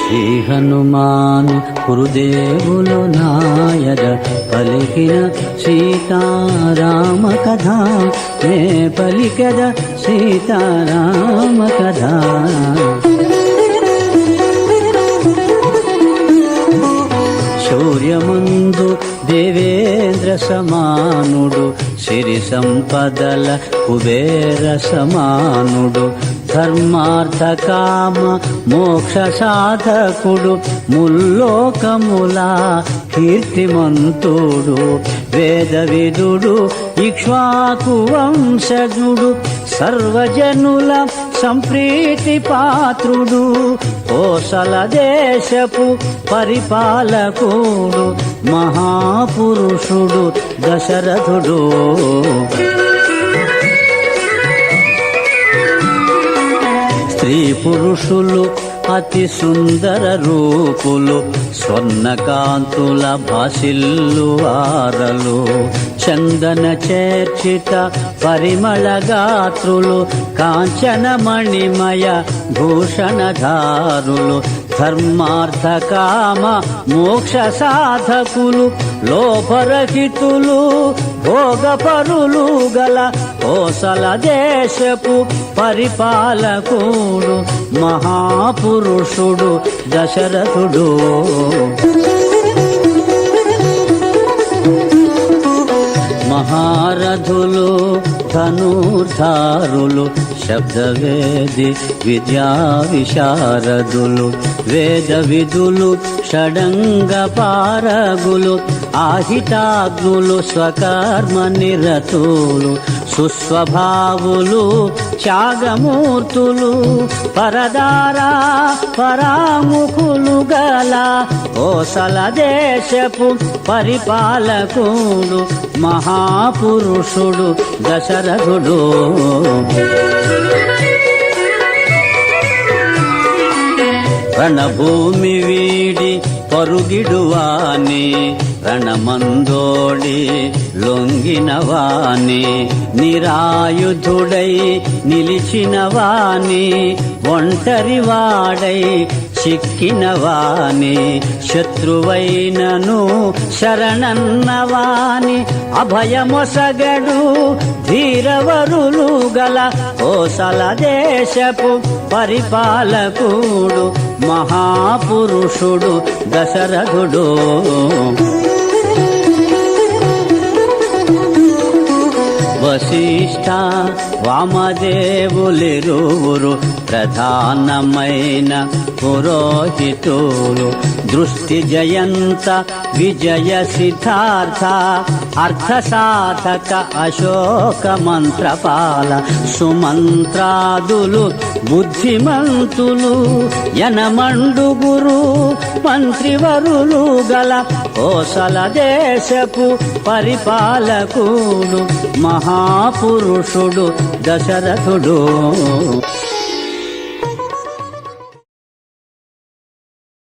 శ్రీ హనుమాన్ గురుదేవులు నాయద పలికిన సీతారామ కథ నే పలికద సీతారామ కథ. శౌర్యమందు దేవేంద్ర సమానుడు, సిరి సంపదల కుబేర సమానుడు, ధర్మార్థ కామ మోక్ష సాధకుడు, ముల్లోకముల కీర్తిమంతుడు, వేద విదుడు ఇక్ష్వాకు వంశజుడు, సర్వజనుల సంప్రీతి పాత్రుడు, కోసల దేశపు పరిపాలకుడు, మహాపురుషుడు దశరథుడు. స్త్రీ పురుషులు అతి సుందర రూపులు, స్వర్ణకాంతుల భాసిల్లు వారలు, చందన చేర్చిత పరిమళ గాత్రులు, కాంచన మణిమయ భూషణధారులు, ధర్మార్థ కామ మోక్ష సాధకులు, లోపరహితులు భోగపరులు గల కోసల దేశపు పరిపాలకుడు, మహాపురుషుడు దశరథుడు. మహారథులు ధనుర్ధారులు, శబ్దవేది విద్యా విశారదులు, వేద విదులు షడంగ పారగులు, ఆహితాగ్నులు స్వకర్మ నిరతులు, సుస్వభావులు త్యాగమూర్తులు, పరదారా పరాముఖులు గల కోసల దేశపు పరిపాలకుడు, మహాపురుషుడు దశరథుడు. రణభూమి వీడి పరుగిడువాని, రణమందోడి లొంగినవాని, నిరాయుధుడై నిలిచినవాని, ఒంటరివాడై చిక్కినవాని, శత్రువైనను శరణన్నవాని, అభయమొసగడు ధీరవరులు గల కోసల దేశపు పరిపాలకుడు, మహాపురుషుడు దశరథుడు. వశిష్ఠ వామదేవులిరువురు ప్రధానమైన పురోహితులు, దృష్టి జయంత విజయ సిద్ధార్థ అర్థ సాధక అశోక మంత్రపాల, సుమంత్రాదులు బుద్ధిమంతులు, యనమండుగురు మంత్రివరులు గల కోసల దేశపు పరిపాలకుడు, మహాపురుషుడు దశరథుడు.